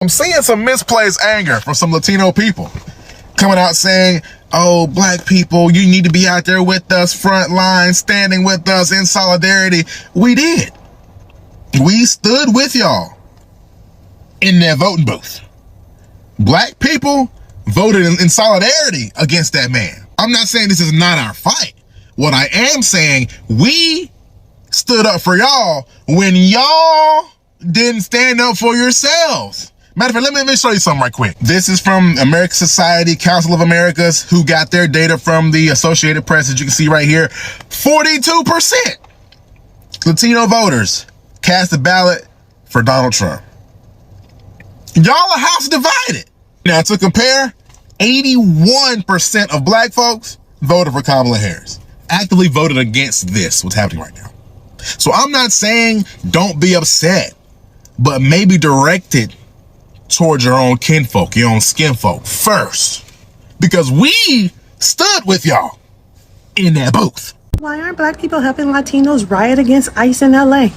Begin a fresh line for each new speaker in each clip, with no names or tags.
I'm seeing some misplaced anger from some Latino people coming out saying, oh, black people, you need to be out there with us, front line, standing with us in solidarity. We did. We stood with y'all in their voting booth. Black people voted in solidarity against that man. I'm not saying this is not our fight. What I am saying, we stood up for y'all when y'all didn't stand up for yourselves. Matter of fact, let me show you something right quick. This is from American Society, Council of Americas, who got their data from the Associated Press, as you can see right here. 42% Latino voters cast a ballot for Donald Trump. Y'all are house divided. Now, to compare, 81% of black folks voted for Kamala Harris. Actively voted against this, what's happening right now. So I'm not saying don't be upset, but maybe direct it towards your own kinfolk, your own skin folk first. Because we stood with y'all in that booth.
Why aren't black people helping Latinos riot against ICE in LA?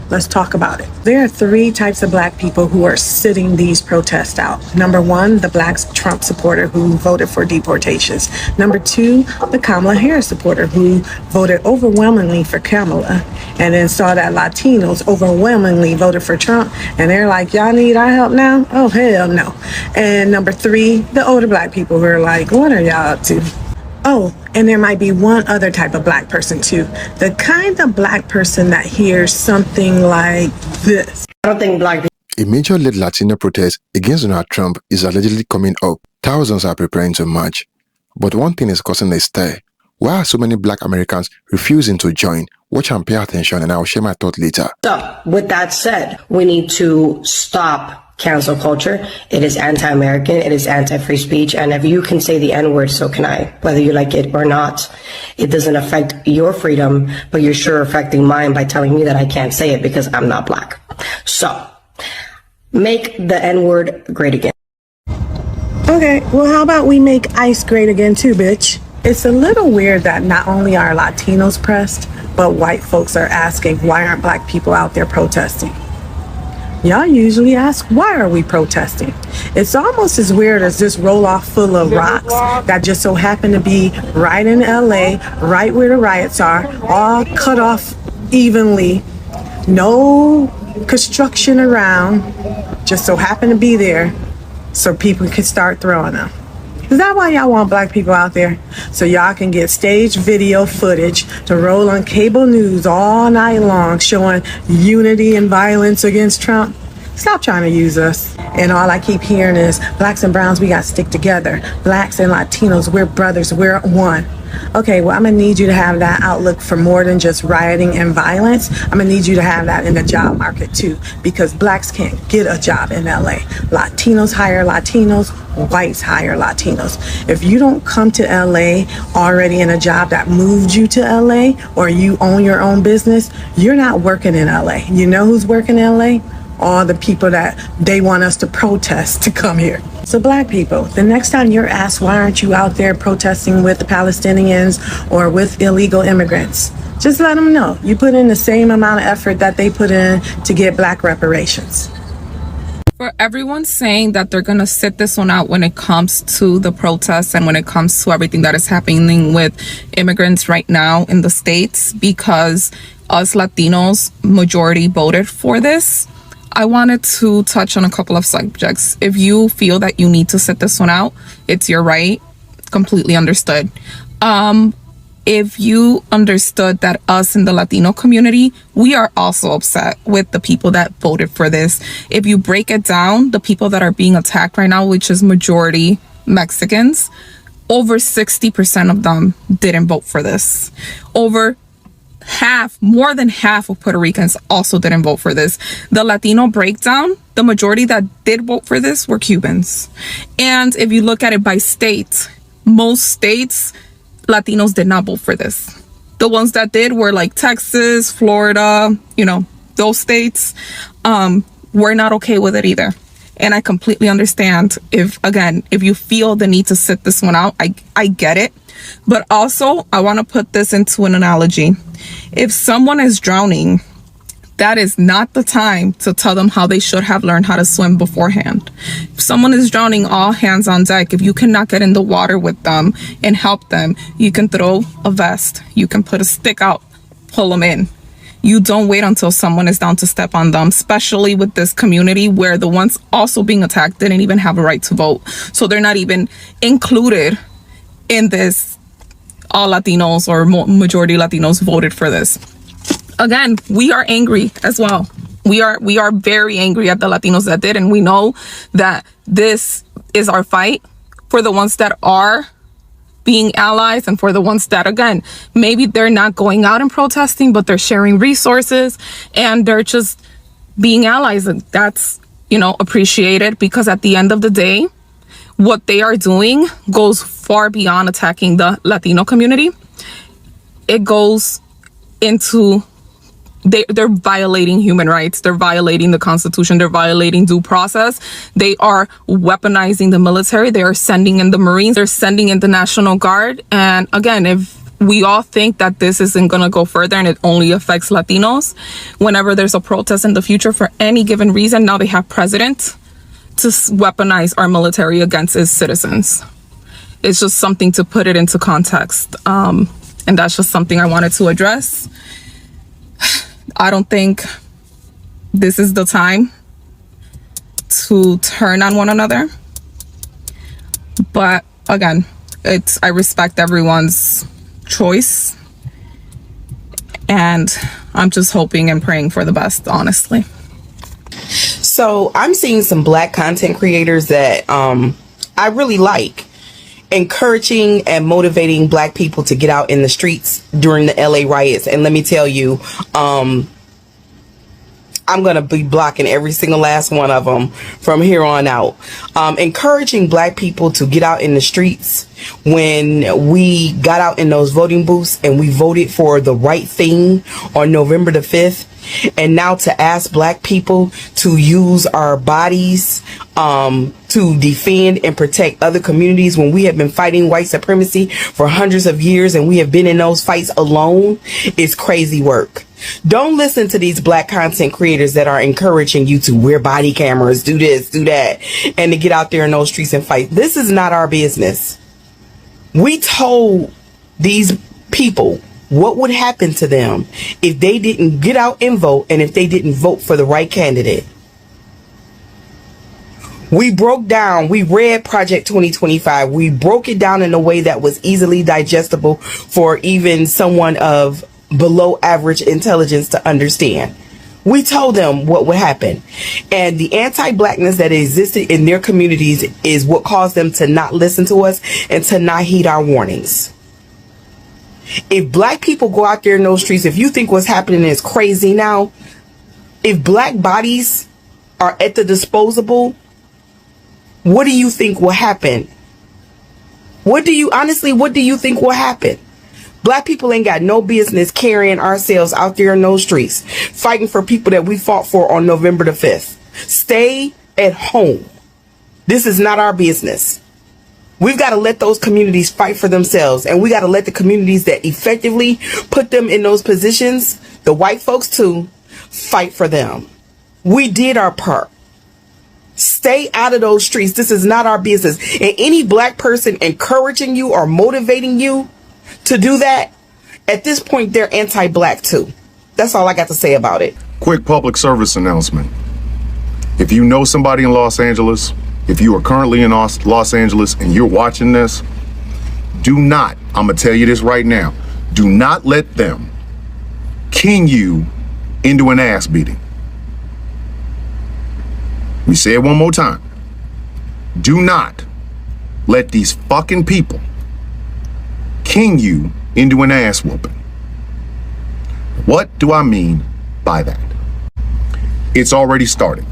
Let's talk about it. There are three types of black people who are sitting these protests out. Number one, the black Trump supporter who voted for deportations. Number two, the Kamala Harris supporter who voted overwhelmingly for Kamala and then saw that Latinos overwhelmingly voted for Trump and they're like, y'all need our help now? Oh, hell no. And number three, the older black people who are like, what are y'all up to? Oh, and there might be one other type of black person too. The kind of black person that hears something like this.
I don't think black people.
A major-led Latino protest against Donald Trump is allegedly coming up. Thousands are preparing to march. But one thing is causing a stir. Why are so many black Americans refusing to join? Watch and pay attention, and I'll share my thought later.
So, with that said, we need to stop cancel culture. It is anti-American, it is anti-free speech, and if you can say the N-word, so can I, whether you like it or not. It doesn't affect your freedom, but you're sure affecting mine by telling me that I can't say it because I'm not black. So, make the N-word great again.
Okay, well, how about we make ICE great again too, bitch? It's a little weird that not only are Latinos pressed, but white folks are asking, why aren't black people out there protesting? Y'all usually ask, why are we protesting? It's almost as weird as this roll-off full of rocks that just so happen to be right in LA, right where the riots are, all cut off evenly, no construction around, just so happen to be there so people can start throwing them. Is that why y'all want black people out there? So y'all can get staged video footage to roll on cable news all night long showing unity and violence against Trump? Stop trying to use us. And all I keep hearing is blacks and browns, we got to stick together. Blacks and Latinos, we're brothers, we're one. Okay, well, I'm going to need you to have that outlook for more than just rioting and violence. I'm going to need you to have that in the job market too, because blacks can't get a job in LA. Latinos hire Latinos, whites hire Latinos. If you don't come to LA already in a job that moved you to LA, or you own your own business, you're not working in LA. You know who's working in LA? All the people that they want us to protest to come here. So black people, the next time you're asked why aren't you out there protesting with the Palestinians or with illegal immigrants, just let them know you put in the same amount of effort that they put in to get black reparations.
For everyone saying that they're gonna sit this one out when it comes to the protests and when it comes to everything that is happening with immigrants right now in the States, because us Latinos majority voted for this, I wanted to touch on a couple of subjects. If you feel that you need to sit this one out, it's your right. Completely understood. If you understood that us in the Latino community, we are also upset with the people that voted for this. If you break it down, the people that are being attacked right now, which is majority Mexicans, over 60% of them didn't vote for this. More than half of Puerto Ricans also didn't vote for this. The Latino breakdown, the majority that did vote for this were Cubans. And if you look at it by state, most states, Latinos did not vote for this. The ones that did were like Texas, Florida, those states were not okay with it either. And I completely understand if you feel the need to sit this one out, I get it. But also, I want to put this into an analogy. If someone is drowning, that is not the time to tell them how they should have learned how to swim beforehand. If someone is drowning, all hands on deck. If you cannot get in the water with them and help them, you can throw a vest. You can put a stick out, pull them in. You don't wait until someone is down to step on them, especially with this community where the ones also being attacked didn't even have a right to vote. So they're not even included in this. All Latinos or majority Latinos voted for this. Again, we are angry as well. We are very angry at the Latinos that did, and we know that this is our fight for the ones that are being allies and for the ones that, again, maybe they're not going out and protesting, but they're sharing resources and they're just being allies. And that's, appreciated, because at the end of the day, what they are doing goes far beyond attacking the Latino community. It goes into they're violating human rights. They're violating the Constitution. They're violating due process. They are weaponizing the military. They are sending in the Marines. They're sending in the National Guard. And again, if we all think that this isn't going to go further and it only affects Latinos, whenever there's a protest in the future for any given reason, now they have precedent to weaponize our military against its citizens. It's just something to put it into context. And that's just something I wanted to address. I don't think this is the time to turn on one another. But again, I respect everyone's choice. And I'm just hoping and praying for the best, honestly.
So I'm seeing some Black content creators that I really like, encouraging and motivating Black people to get out in the streets during the LA riots. And let me tell you, I'm going to be blocking every single last one of them from here on out. Encouraging Black people to get out in the streets when we got out in those voting booths and we voted for the right thing on November the 5th. And now to ask Black people to use our bodies to defend and protect other communities when we have been fighting white supremacy for hundreds of years and we have been in those fights alone is crazy work. Don't listen to these Black content creators that are encouraging you to wear body cameras, do this, do that, and to get out there in those streets and fight. This is not our business. We told these people what would happen to them if they didn't get out and vote and if they didn't vote for the right candidate. We read Project 2025. We broke it down in a way that was easily digestible for even someone of below average intelligence to understand. We told them what would happen. And the anti-Blackness that existed in their communities is what caused them to not listen to us and to not heed our warnings. If Black people go out there in those streets, if you think what's happening is crazy now, if Black bodies are at the disposable, what do you think will happen? What do you think will happen? Black people ain't got no business carrying ourselves out there in those streets, fighting for people that we fought for on November the 5th. Stay at home. This is not our business. We've got to let those communities fight for themselves, and we got to let the communities that effectively put them in those positions, the white folks too, fight for them. We did our part. Stay out of those streets. This is not our business. And any Black person encouraging you or motivating you to do that, at this point, they're anti-Black too. That's all I got to say about it.
Quick public service announcement. If you know somebody in Los Angeles, if you are currently in Los Angeles and you're watching this, do not, I'm going to tell you this right now, do not let them king you into an ass beating. We say it one more time. Do not let these fucking people king you into an ass whooping. What do I mean by that? It's already started.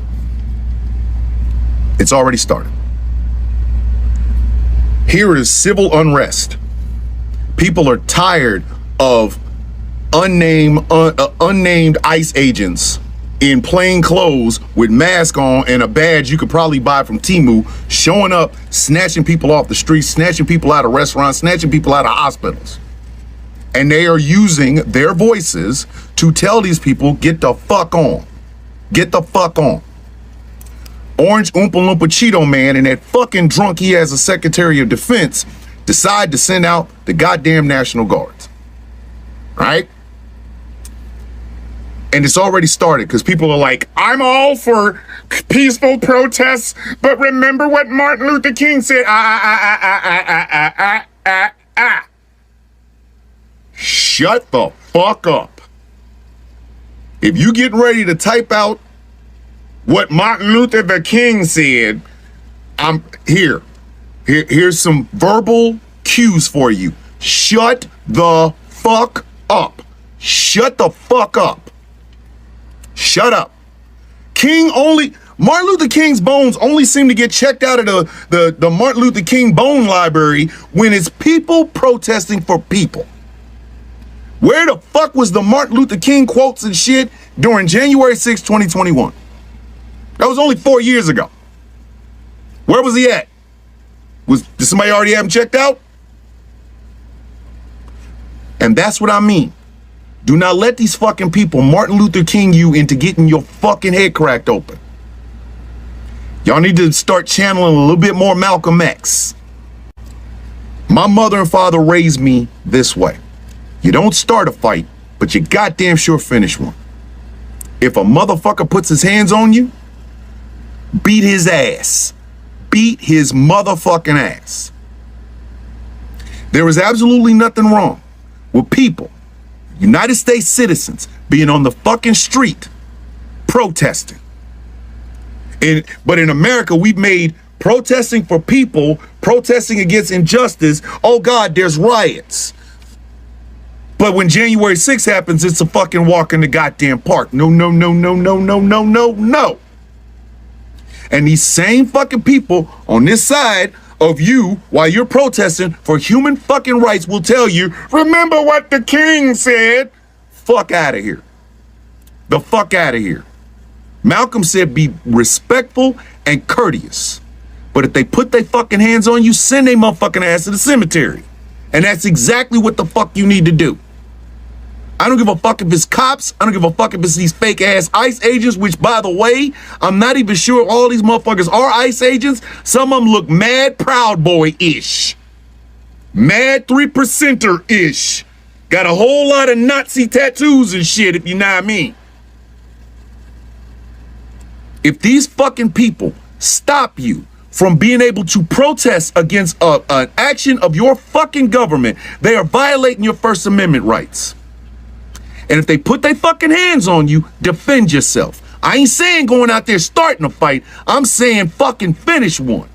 It's already started. Here is civil unrest. People are tired of unnamed ICE agents in plain clothes with masks on and a badge you could probably buy from Temu, showing up, snatching people off the streets, snatching people out of restaurants, snatching people out of hospitals. And they are using their voices to tell these people, get the fuck on. Get the fuck on. Orange Oompa Loompa Cheeto Man and that fucking drunk he has a Secretary of Defense decide to send out the goddamn National Guards. Right? And it's already started because people are like, I'm all for peaceful protests, but remember what Martin Luther King said. Shut the fuck up. If you get ready to type out what Martin Luther the King said, I'm here. Here's some verbal cues for you. Shut the fuck up. Shut the fuck up. Shut up. Martin Luther King's bones only seem to get checked out of the Martin Luther King Bone Library when it's people protesting for people. Where the fuck was the Martin Luther King quotes and shit during January 6, 2021? That was only 4 years ago. Where was he at? Did somebody already have him checked out? And that's what I mean. Do not let these fucking people Martin Luther King you into getting your fucking head cracked open. Y'all need to start channeling a little bit more Malcolm X. My mother and father raised me this way. You don't start a fight, but you goddamn sure finish one. If a motherfucker puts his hands on you, beat his ass. Beat his motherfucking ass. There is absolutely nothing wrong with people, United States citizens, being on the fucking street protesting. But in America, we've made protesting for people, protesting against injustice, oh God, there's riots. But when January 6th happens, it's a fucking walk in the goddamn park. No, no, no, no, no, no, no, no, no. And these same fucking people on this side of you, while you're protesting for human fucking rights, will tell you, remember what the king said. Fuck out of here. The fuck out of here. Malcolm said be respectful and courteous. But if they put their fucking hands on you, send their motherfucking ass to the cemetery. And that's exactly what the fuck you need to do. I don't give a fuck if it's cops. I don't give a fuck if it's these fake ass ICE agents, which, by the way, I'm not even sure all these motherfuckers are ICE agents. Some of them look mad Proud Boy-ish. Mad 3%er-ish. Got a whole lot of Nazi tattoos and shit, if you know what I mean. If these fucking people stop you from being able to protest against an action of your fucking government, they are violating your First Amendment rights. And if they put their fucking hands on you, defend yourself. I ain't saying going out there starting a fight. I'm saying fucking finish one.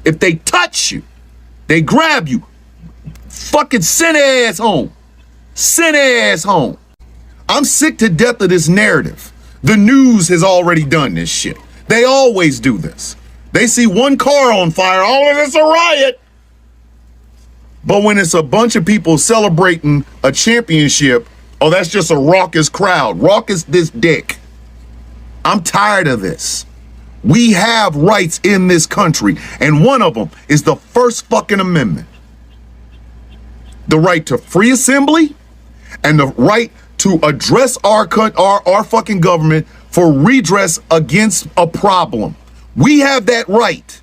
If they touch you, they grab you, fucking send their ass home. Send their ass home. I'm sick to death of this narrative. The news has already done this shit. They always do this. They see one car on fire, all of it's a riot. But when it's a bunch of people celebrating a championship, oh, that's just a raucous crowd. Raucous this dick. I'm tired of this. We have rights in this country, and one of them is the First fucking Amendment. The right to free assembly and the right to address our fucking government for redress against a problem. We have that right.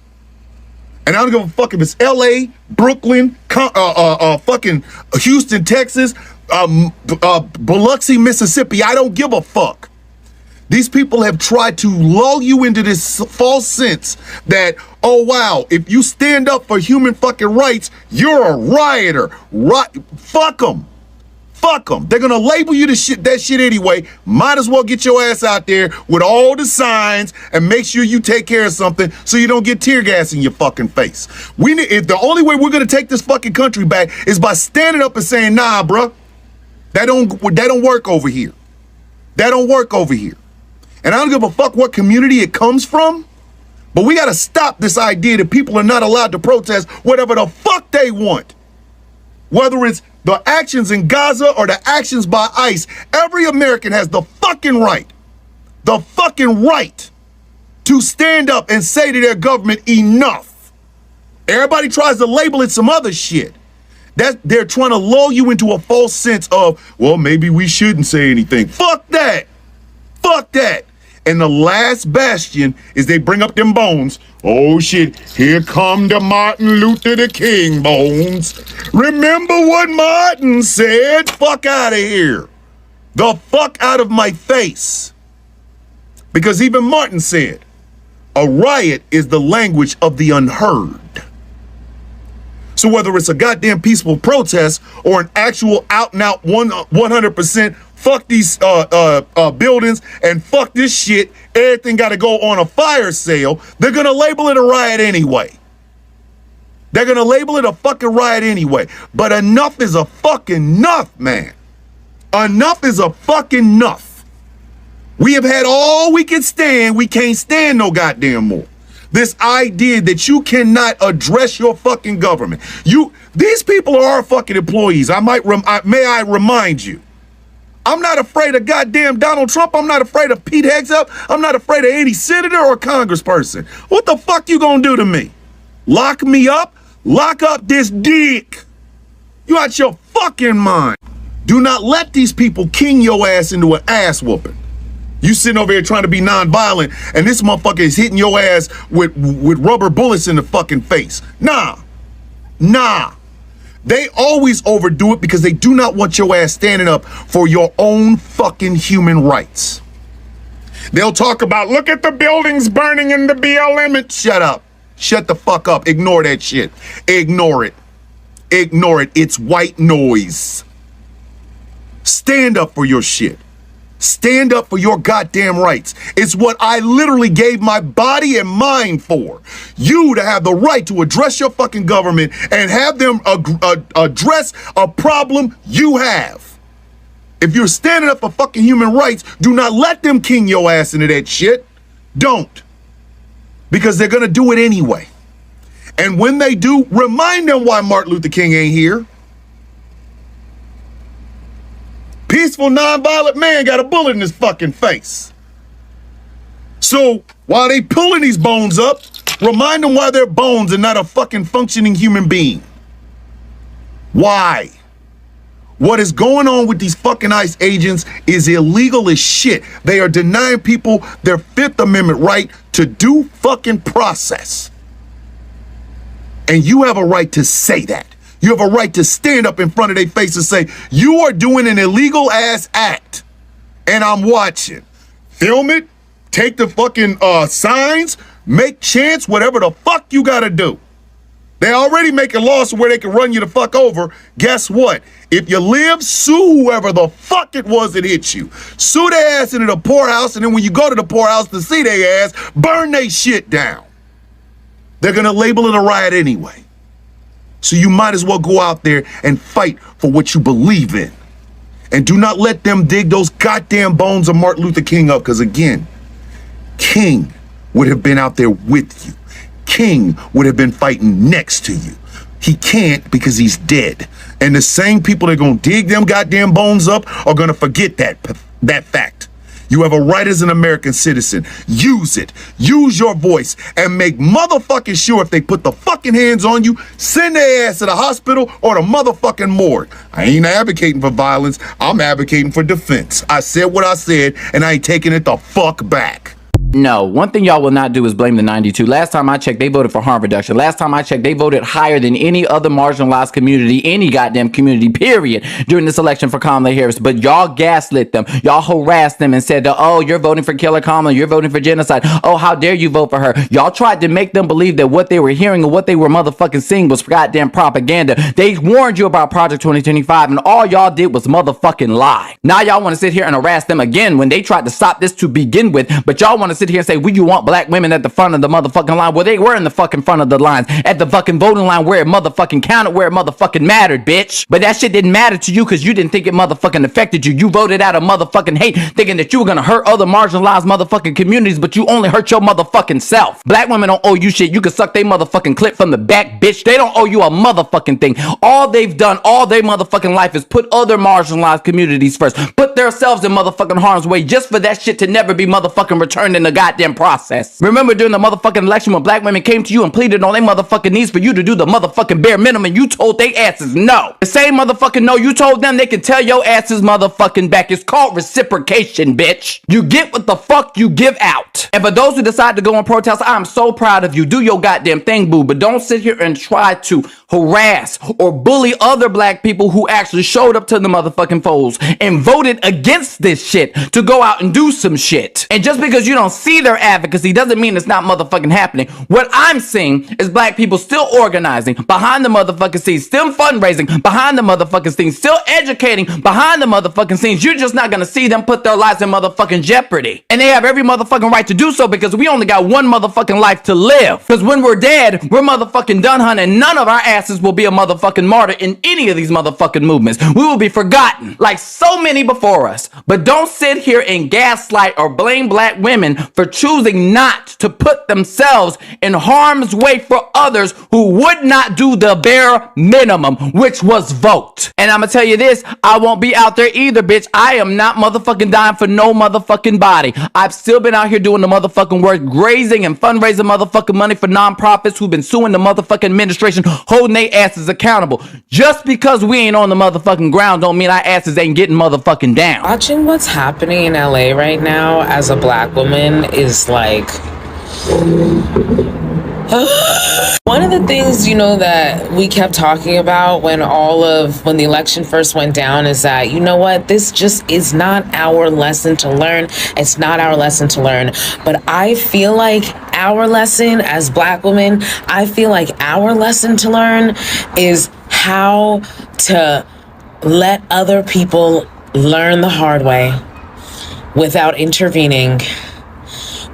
And I don't give a fuck if it's LA, Brooklyn, fucking Houston, Texas, Biloxi, Mississippi. I don't give a fuck. These people have tried to lull you into this false sense that, oh wow, if you stand up for human fucking rights, you're a rioter. Fuck them. Fuck them. They're gonna label you that shit anyway. Might as well get your ass out there with all the signs and make sure you take care of something so you don't get tear gas in your fucking face. The only way we're gonna take this fucking country back is by standing up and saying, nah, bruh, that don't work over here. That don't work over here. And I don't give a fuck what community it comes from, but we gotta stop this idea that people are not allowed to protest whatever the fuck they want. Whether it's the actions in Gaza or the actions by ICE, every American has the fucking right to stand up and say to their government, enough. Everybody tries to label it some other shit. They're trying to lull you into a false sense of, well, maybe we shouldn't say anything. Fuck that. Fuck that. And the last bastion is they bring up them bones. Oh shit, here come the Martin Luther the King bones. Remember what Martin said? Fuck out of here. The fuck out of my face. Because even Martin said, a riot is the language of the unheard. So whether it's a goddamn peaceful protest or an actual out and out 100% fuck these buildings and fuck this shit, everything got to go on a fire sale, they're going to label it a riot anyway. They're going to label it a fucking riot anyway. But enough is a fucking enough, man. Enough is a fucking enough. We have had all we can stand. We can't stand no goddamn more. This idea that you cannot address your fucking government. These people are our fucking employees. May I remind you. I'm not afraid of goddamn Donald Trump. I'm not afraid of Pete Hegseth. I'm not afraid of any senator or congressperson. What the fuck you gonna do to me? Lock me up? Lock up this dick. You out your fucking mind. Do not let these people king your ass into an ass whooping. You sitting over here trying to be nonviolent, and this motherfucker is hitting your ass with rubber bullets in the fucking face. Nah. They always overdo it because they do not want your ass standing up for your own fucking human rights. They'll talk about, look at the buildings burning in the BLM. Shut up. Shut the fuck up. Ignore that shit. Ignore it. Ignore it. It's white noise. Stand up for your shit. Stand up for your goddamn rights. It's what I literally gave my body and mind for. You to have the right to address your fucking government and have them address a problem you have. If you're standing up for fucking human rights, do not let them king your ass into that shit. Don't. Because they're gonna do it anyway. And when they do, remind them why Martin Luther King ain't here. Peaceful, nonviolent man got a bullet in his fucking face. So while they pulling these bones up, remind them why they're bones and not a fucking functioning human being. Why? What is going on with these fucking ICE agents is illegal as shit. They are denying people their Fifth Amendment right to due fucking process. And you have a right to say that. You have a right to stand up in front of their face and say, you are doing an illegal ass act. And I'm watching. Film it. Take the fucking signs. Make chants. Whatever the fuck you gotta do. They already making laws where they can run you the fuck over. Guess what? If you live, sue whoever the fuck it was that hit you. Sue their ass into the poorhouse. And then when you go to the poorhouse to see their ass, burn they shit down. They're gonna label it a riot anyway. So you might as well go out there and fight for what you believe in. And do not let them dig those goddamn bones of Martin Luther King up. Because again, King would have been out there with you. King would have been fighting next to you. He can't because he's dead. And the same people that are going to dig them goddamn bones up are going to forget that fact. You have a right as an American citizen. Use it. Use your voice and make motherfucking sure if they put the fucking hands on you, send their ass to the hospital or the motherfucking morgue. I ain't advocating for violence. I'm advocating for defense. I said what I said and I ain't taking it the fuck back.
No, one thing y'all will not do is blame the 92. Last time I checked, they voted for harm reduction. Last time I checked, they voted higher than any other marginalized community, any goddamn community, period, during this election for Kamala Harris. But y'all gaslit them. Y'all harassed them and said, oh, you're voting for Killer Kamala. You're voting for genocide. Oh, how dare you vote for her? Y'all tried to make them believe that what they were hearing and what they were motherfucking seeing was goddamn propaganda. They warned you about Project 2025 and all y'all did was motherfucking lie. Now y'all want to sit here and harass them again when they tried to stop this to begin with, but y'all want to sit here and say, you want black women at the front of the motherfucking line? Well, they were in the fucking front of the lines at the fucking voting line where it motherfucking counted, where it motherfucking mattered, bitch. But that shit didn't matter to you because you didn't think it motherfucking affected you. You voted out of motherfucking hate, thinking that you were gonna hurt other marginalized motherfucking communities, but you only hurt your motherfucking self. Black women don't owe you shit. You can suck they motherfucking clip from the back, bitch. They don't owe you a motherfucking thing. All they've done all their motherfucking life is put other marginalized communities first, put themselves in motherfucking harm's way just for that shit to never be motherfucking returned in the goddamn process. Remember during the motherfucking election when black women came to you and pleaded on their motherfucking knees for you to do the motherfucking bare minimum, you told they asses no. The same motherfucking no you told them, they can tell your asses motherfucking back. It's called reciprocation, bitch. You get what the fuck you give out. And for those who decide to go on protest, I'm so proud of you. Do your goddamn thing, boo. But don't sit here and try to harass or bully other black people who actually showed up to the motherfucking polls and voted against this shit to go out and do some shit. And just because you don't see their advocacy doesn't mean it's not motherfucking happening. What I'm seeing is black people still organizing behind the motherfucking scenes, still fundraising behind the motherfucking scenes, still educating behind the motherfucking scenes. You're just not gonna see them put their lives in motherfucking jeopardy. And they have every motherfucking right to do so because we only got one motherfucking life to live. Because when we're dead, we're motherfucking done, hun, and none of our asses will be a motherfucking martyr in any of these motherfucking movements. We will be forgotten like so many before us. But don't sit here and gaslight or blame black women for choosing not to put themselves in harm's way for others who would not do the bare minimum, which was vote. And I'm gonna tell you this, I won't be out there either, bitch. I am not motherfucking dying for no motherfucking body. I've still been out here doing the motherfucking work, grazing and fundraising motherfucking money for nonprofits who've been suing the motherfucking administration, holding their asses accountable. Just because we ain't on the motherfucking ground don't mean our asses ain't getting motherfucking down.
Watching what's happening in LA right now as a black woman is like one of the things, that we kept talking about when the election first went down is that, you know what, this just is not our lesson to learn. It's not our lesson to learn. But I feel like our lesson as black women, I feel like our lesson to learn is how to let other people learn the hard way without intervening.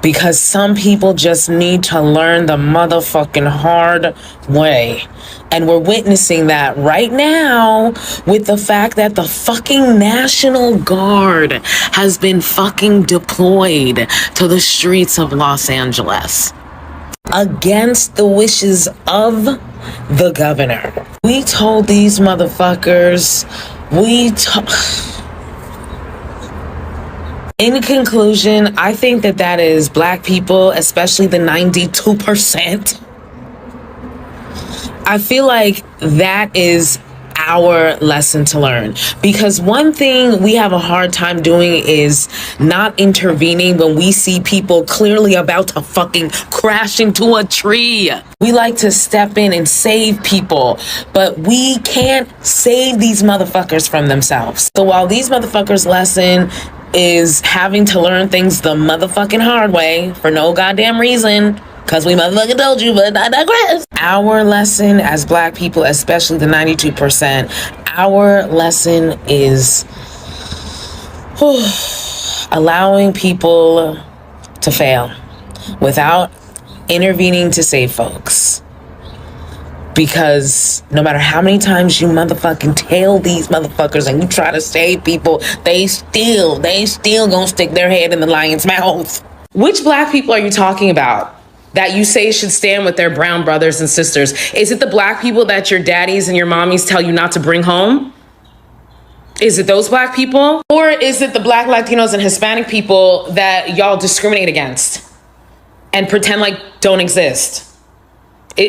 Because some people just need to learn the motherfucking hard way. And we're witnessing that right now with the fact that the fucking National Guard has been fucking deployed to the streets of Los Angeles against the wishes of the governor. We told these motherfuckers, in conclusion, I think that is black people, especially the 92%. I feel like that is our lesson to learn. Because one thing we have a hard time doing is not intervening when we see people clearly about to fucking crash into a tree. We like to step in and save people, but we can't save these motherfuckers from themselves. So while these motherfuckers' lesson is having to learn things the motherfucking hard way for no goddamn reason, because we motherfucking told you, but I digress. Our lesson as black people, especially the 92%, our lesson is allowing people to fail without intervening to save folks. Because no matter how many times you motherfucking tell these motherfuckers and you try to save people, they still gonna stick their head in the lion's mouth. Which black people are you talking about that you say should stand with their brown brothers and sisters? Is it the black people that your daddies and your mommies tell you not to bring home? Is it those black people? Or is it the black Latinos and Hispanic people that y'all discriminate against and pretend like don't exist?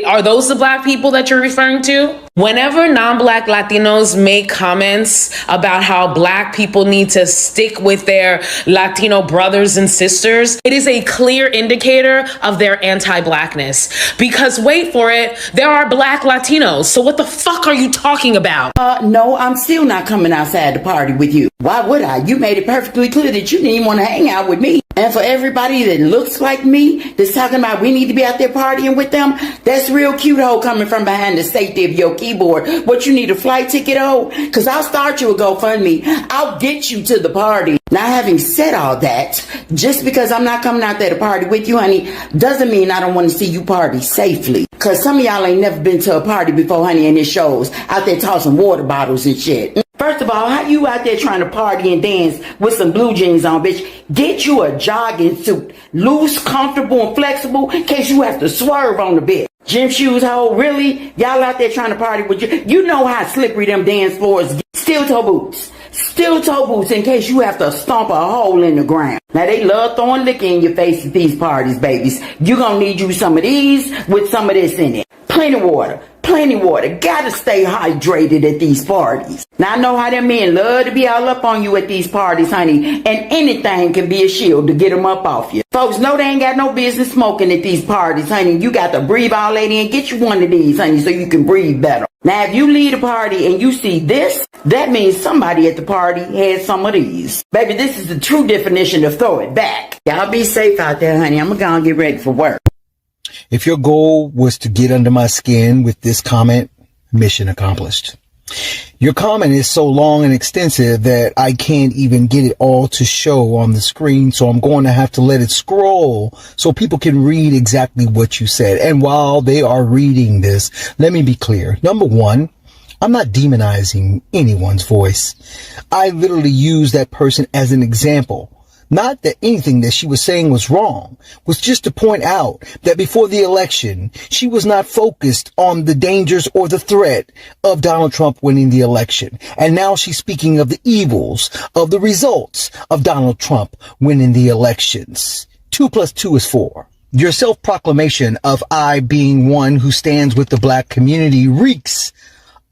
Are those the black people that you're referring to? Whenever non-black Latinos make comments about how black people need to stick with their Latino brothers and sisters, it is a clear indicator of their anti-blackness. Because wait for it, there are black Latinos. So what the fuck are you talking about?
No, I'm still not coming outside the party with you. Why would I? You made it perfectly clear that you didn't even want to hang out with me. And for everybody that looks like me, that's talking about we need to be out there partying with them, that's real cute, ho, coming from behind the safety of your keyboard. What, you need a flight ticket, ho? Because I'll start you a GoFundMe. I'll get you to the party. Now, having said all that, just because I'm not coming out there to party with you, honey, doesn't mean I don't want to see you party safely. Because some of y'all ain't never been to a party before, honey, and it shows. Out there tossing water bottles and shit. First of all, how you out there trying to party and dance with some blue jeans on, bitch? Get you a jogging suit. Loose, comfortable, and flexible in case you have to swerve on the bed. Gym shoes, ho, really? Y'all out there trying to party with you? You know how slippery them dance floors get. Steel toe boots. Steel toe boots in case you have to stomp a hole in the ground. Now, they love throwing liquor in your face at these parties, babies. You're going to need you some of these with some of this in it. Plenty water. Plenty water. Gotta stay hydrated at these parties. Now, I know how them men love to be all up on you at these parties, honey, and anything can be a shield to get them up off you. Folks know they ain't got no business smoking at these parties, honey. You got to breathe all that in. Get you one of these, honey, so you can breathe better. Now, if you leave a party and you see this, that means somebody at the party had some of these. Baby, this is the true definition of throw it back. Y'all be safe out there, honey. I'm gonna get ready for work.
If your goal was to get under my skin with this comment, mission accomplished. Your comment is so long and extensive that I can't even get it all to show on the screen, so I'm going to have to let it scroll so people can read exactly what you said. And while they are reading this, let me be clear. Number one, I'm not demonizing anyone's voice. I literally use that person as an example. Not that anything that she was saying was wrong, was just to point out that before the election, she was not focused on the dangers or the threat of Donald Trump winning the election. And now she's speaking of the evils of the results of Donald Trump winning the elections. 2 + 2 is 4. Your self-proclamation of I being one who stands with the black community reeks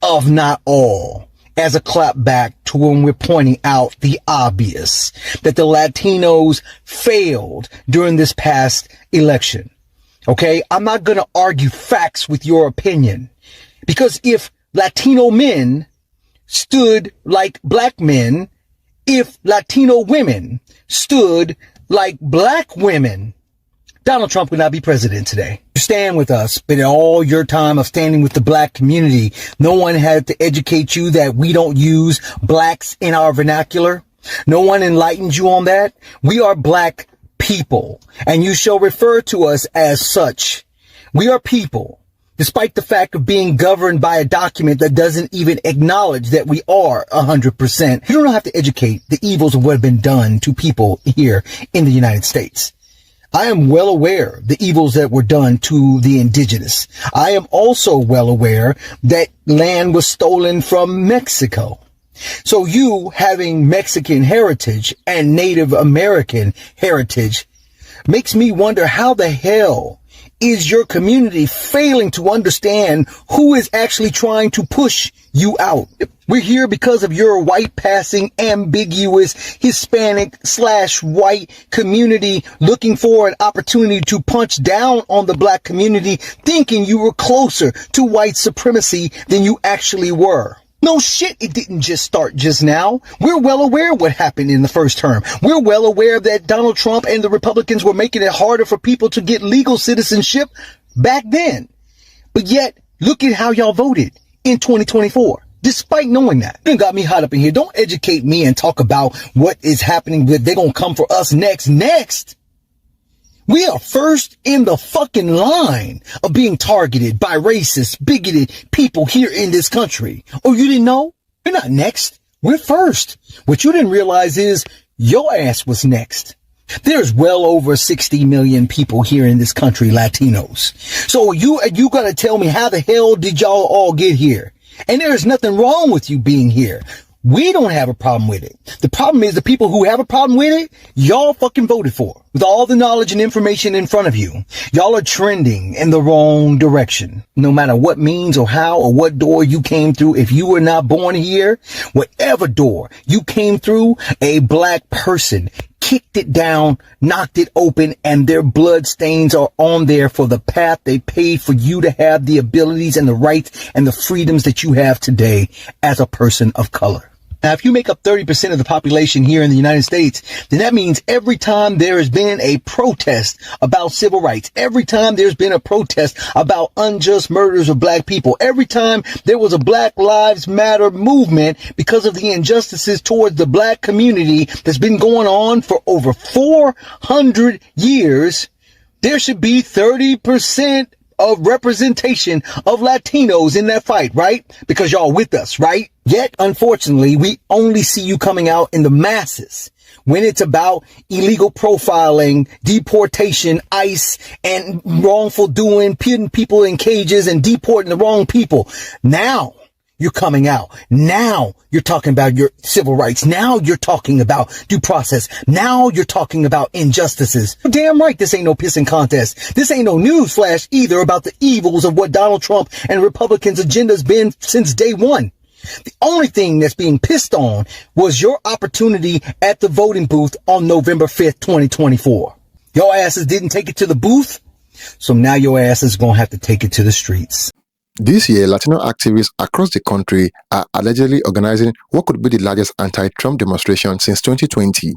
of not all, as a clap back to when we're pointing out the obvious, that the Latinos failed during this past election. Okay, I'm not going to argue facts with your opinion, because if Latino men stood like black men, if Latino women stood like black women, Donald Trump would not be president today. You stand with us, but in all your time of standing with the black community, no one had to educate you that we don't use blacks in our vernacular. No one enlightened you on that. We are black people, and you shall refer to us as such. We are people, despite the fact of being governed by a document that doesn't even acknowledge that we are 100%. You don't have to educate the evils of what have been done to people here in the United States. I am well aware the evils that were done to the indigenous. I am also well aware that land was stolen from Mexico. So you having Mexican heritage and Native American heritage makes me wonder, how the hell is your community failing to understand who is actually trying to push you out? We're here because of your white passing, ambiguous Hispanic/white community looking for an opportunity to punch down on the black community, thinking you were closer to white supremacy than you actually were. No shit, it didn't just start just now. We're well aware of what happened in the first term. We're well aware that Donald Trump and the Republicans were making it harder for people to get legal citizenship back then. But yet, look at how y'all voted in 2024. Despite knowing that, you got me hot up in here. Don't educate me and talk about what is happening, that they're going to come for us next. We are first in the fucking line of being targeted by racist, bigoted people here in this country. Oh, you didn't know? We're not next. We're first. What you didn't realize is your ass was next. There's well over 60 million people here in this country, Latinos. So you got to tell me, how the hell did y'all all get here? And there is nothing wrong with you being here. We don't have a problem with it. The problem is the people who have a problem with it, y'all fucking voted for. With all the knowledge and information in front of you, y'all are trending in the wrong direction. No matter what means or how or what door you came through, if you were not born here, whatever door you came through, a black person kicked it down, knocked it open, and their blood stains are on there for the path they paid for you to have the abilities and the rights and the freedoms that you have today as a person of color. Now, if you make up 30% of the population here in the United States, then that means every time there has been a protest about civil rights, every time there's been a protest about unjust murders of black people, every time there was a Black Lives Matter movement because of the injustices towards the black community that's been going on for over 400 years, there should be 30% of representation of Latinos in that fight, right? Because y'all with us, right? Yet, unfortunately, we only see you coming out in the masses when it's about illegal profiling, deportation, ICE, and wrongful doing, putting people in cages and deporting the wrong people. Now, you're coming out. Now you're talking about your civil rights. Now you're talking about due process. Now you're talking about injustices. Damn right, this ain't no pissing contest. This ain't no news flash either about the evils of what Donald Trump and Republicans' agenda's been since day one. The only thing that's being pissed on was your opportunity at the voting booth on November 5th, 2024. Your asses didn't take it to the booth, so now your asses gonna have to take it to the streets.
This year, Latino activists across the country are allegedly organizing what could be the largest anti-Trump demonstration since 2020.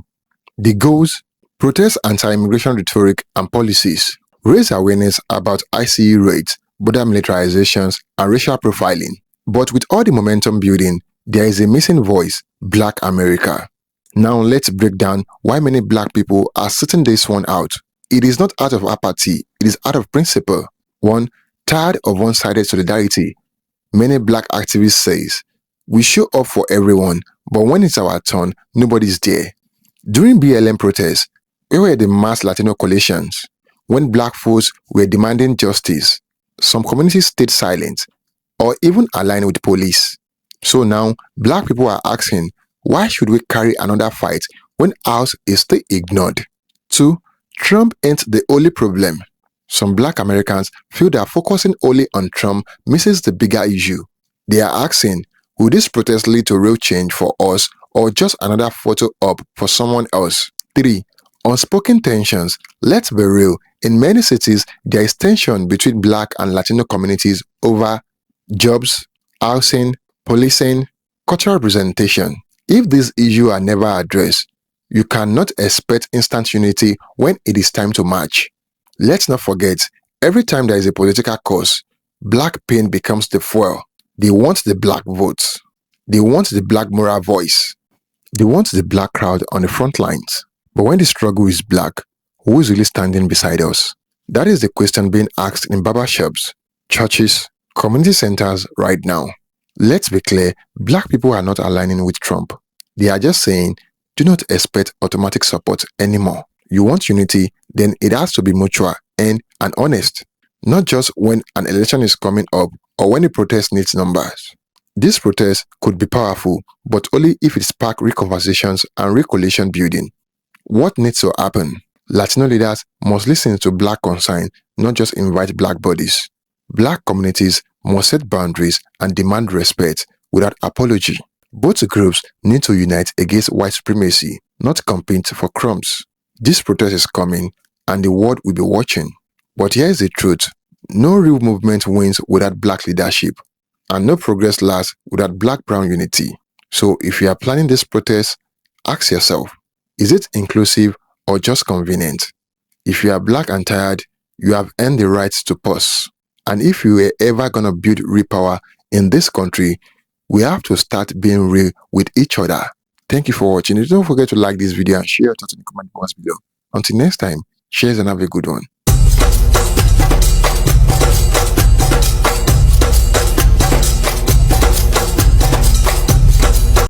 The goals: protest anti-immigration rhetoric and policies, raise awareness about ICE raids, border militarizations, and racial profiling. But with all the momentum building, there is a missing voice: Black America. Now let's break down why many Black people are sitting this one out. It is not out of apathy, it is out of principle. 1. Tired of one-sided solidarity. Many Black activists says, we show up for everyone, but when it's our turn, nobody's there. During BLM protests, where were the mass Latino coalitions? When Black folks were demanding justice, some communities stayed silent or even aligned with the police. So now, Black people are asking, why should we carry another fight when ours is still ignored? 2. Trump ain't the only problem. Some Black Americans feel that focusing only on Trump misses the bigger issue. They are asking, will this protest lead to real change for us or just another photo op for someone else? 3. Unspoken tensions. Let's be real, in many cities, there is tension between Black and Latino communities over jobs, housing, policing, cultural representation. If these issues are never addressed, you cannot expect instant unity when it is time to march. Let's not forget, every time there is a political cause, Black pain becomes the fuel. They want the Black votes. They want the Black moral voice. They want the Black crowd on the front lines. But when the struggle is Black, who is really standing beside us? That is the question being asked in barbershops, churches, community centers right now. Let's be clear, Black people are not aligning with Trump. They are just saying, do not expect automatic support anymore. You want unity, then it has to be mutual and honest, not just when an election is coming up or when the protest needs numbers. This protest could be powerful, but only if it sparks real conversations and real coalition building. What needs to happen? Latino leaders must listen to Black concerns, not just invite Black bodies. Black communities must set boundaries and demand respect without apology. Both groups need to unite against white supremacy, not compete for crumbs. This protest is coming and the world will be watching. But here's the truth. No real movement wins without Black leadership, and no progress lasts without Black-brown unity. So if you are planning this protest, ask yourself, is it inclusive or just convenient? If you are Black and tired, you have earned the right to pause. And if you were ever gonna build real power in this country, we have to start being real with each other. Thank you for watching. Don't forget to like this video and share your thoughts in the comment box below. Until next time, cheers and have a good one.